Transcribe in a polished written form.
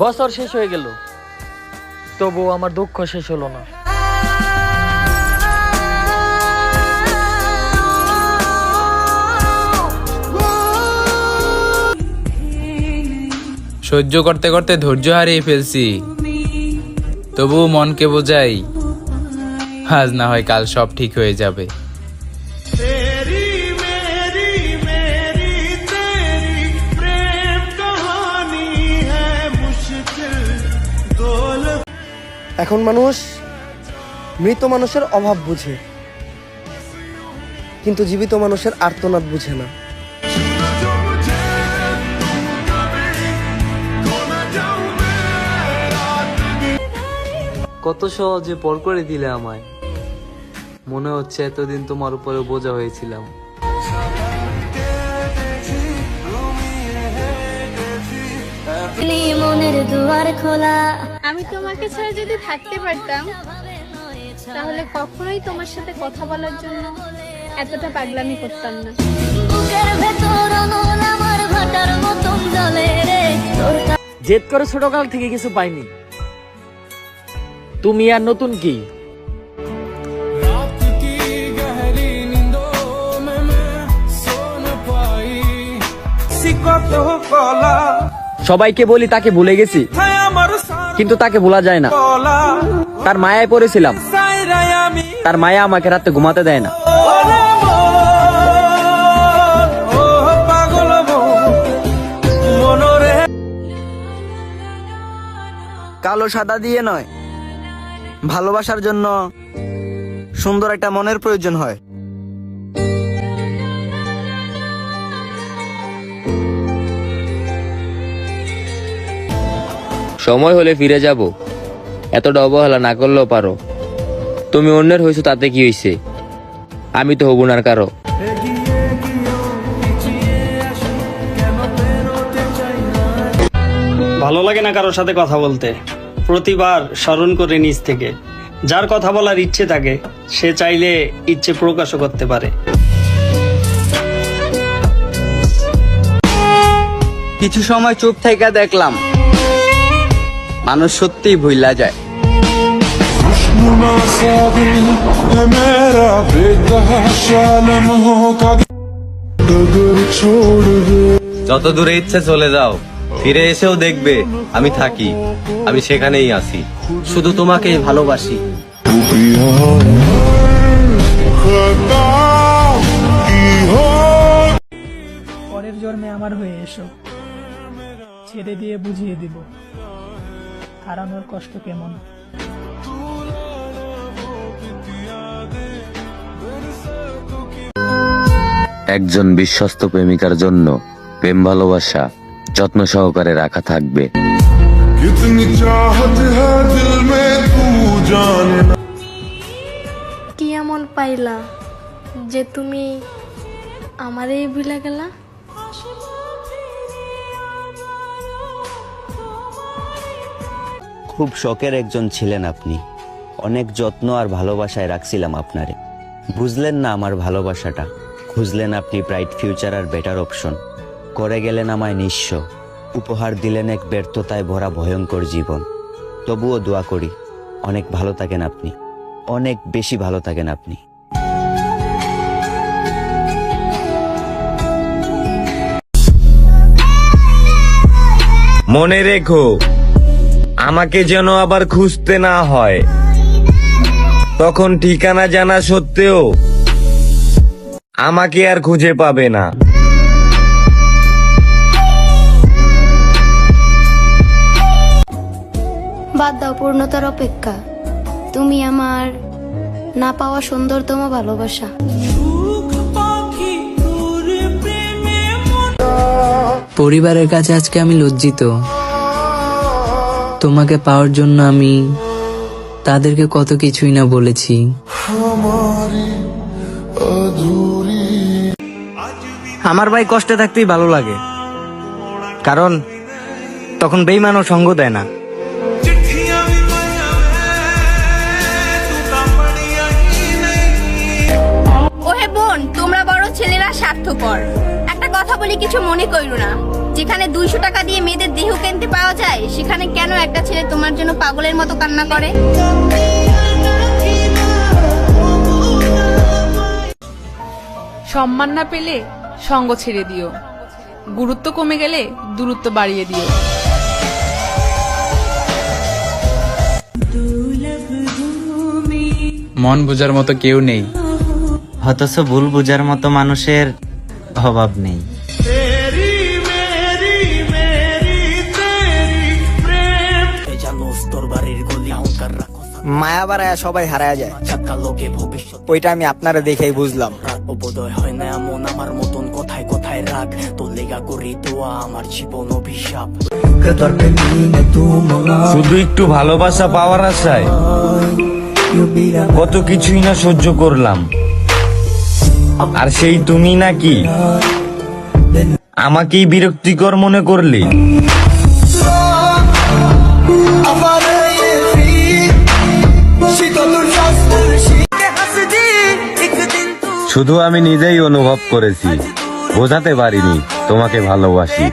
বছর শেষ হয়ে গেল, তবু আমার দুঃখ শেষ হলো না। সহ্য করতে করতে ধৈর্য হারিয়ে ফেলছি, তবু মনকে বোঝাই আজ না হয় কাল সব ঠিক হয়ে যাবে। এখন মানুষ মৃত মানুষের অভাব বুঝে, কিন্তু জীবিত মানুষের আর্তনাদ বুঝে না। কত সহজে পর করে দিলে আমায়, মনে হচ্ছে এতদিন তোমার উপরে বোঝা হয়েছিলাম। মনের দুয়ার খোলা। আমি তোমাকে ছাড়া যদি থাকতে পারতাম, তাহলে কখনোই তোমার সাথে কথা বলার জন্য এতটা পাগলামি করতাম না। বুকের ভেতর অনল আমার ভাটার মতন জ্বলে রে। জেদ করে ছোটকাল থেকে কিছু পাইনি, তুমি আর নতুন কি? সবাইকে বলি তাকে ভুলে গেছি, কিন্তু তাকে ভোলা যায় না। তার মায়ায় পড়েছিলাম, তার মায়া আমাকে রাতে ঘুমাতে দেয় না। কালো সাদা দিয়ে নয়, ভালোবাসার জন্য সুন্দর একটা মনের প্রয়োজন হয়। সময় হলে ফিরে যাব, এতটা অবহেলা না করলেও পারো। তুমি অন্যের হয়েছো তাতে কি হয়েছে, আমি তো হব না কারো। ভালো লাগে না কারোর সাথে কথা বলতে, প্রতিবার স্মরণ করে নিজ থেকে। যার কথা বলার ইচ্ছে থাকে সে চাইলে ইচ্ছে প্রকাশও করতে পারে। কিছু সময় চুপ থেকে দেখলাম মানুষ সত্যিই ভুলা যায়। যত দূরে ইচ্ছে চলে যাও, ফিরে এসেও দেখবে আমি থাকি, আমি সেখানেই আছি, শুধু তোমাকেই ভালোবাসি। পরের জন্মে আমার হয়ে এসো, ছেড়ে দিয়ে বুঝিয়ে দিব হারানোর কষ্ট কেমন। একজন বিশ্বস্ত প্রেমিকার জন্য প্রেম ভালোবাসা যত্ন সহকারে রাখা থাকবে। কি এমন পাইলা যে তুমি আমারই ভুলে গেলা? খুব শখের একজন ছিলেন আপনি, অনেক যত্ন আর ভালোবাসায় রাখছিলাম আপনারে। বুঝলেন না আমার ভালোবাসাটা, খুঁজলেন আপনি ব্রাইট ফিউচার আর বেটার অপশন, করে গেলেন আমায় নিঃস্ব, উপহার দিলেন এক ব্যর্থতায় ভরা ভয়ঙ্কর জীবন। তবুও দোয়া করি অনেক ভালো থাকেন আপনি, অনেক বেশি ভালো থাকেন আপনি। মনে রেখো, আমাকে যেন আবার খুঁজতে না হয়, তখন ঠিকানা জানা সত্ত্বেও আমাকে আর খুঁজে পাবে না। বাদ দাও পূর্ণতার অপেক্ষা, তুমি আমার না পাওয়া সুন্দরতম ভালোবাসা। পরিবারের কাছে আজকে আমি লজ্জিত। তোমাকে পাওয়ার জন্য আমি তাদেরকে কত কিছুই না বলেছি। আমার ভাই কষ্টে থাকতেই ভালো লাগে, কারণ তখন বেইমানও সঙ্গ দেয় না। ওহে বোন, তোমরা বড় ছেলেরা স্বার্থপর। একটা কথা বলি, কিছু মনে কইরো না। যেখানে 200 টাকা দিয়ে মেয়েদের দেহ কিনতে পাওয়া যায়, সেখানে জানে কেন একটা ছেলে তোমার জন্য পাগলের মতো কান্না করে। সম্মান না পেলে সঙ্গ ছেড়ে দিও, গুরুত্ব কমে গেলে দূরত্ব বাড়িয়ে দিও। মন বোঝার মতো কেউ নেই, অথচ ভুল বুঝার মতো মানুষের অভাব নেই। মায়া বাড়ায় সবাই হারায় যায়, ওইটা আমি আপনারা দেখেই বুঝলাম। শুধু একটু ভালোবাসা পাওয়ার আশায় কত কিছুই না সহ্য করলাম, আর সেই তুমি নাকি আমাকেই বিরক্তিকর মনে করলে। শুধু আমি নিজেই অনুভব করেছি, বোঝাতে পারিনি তোমাকে ভালোবাসি।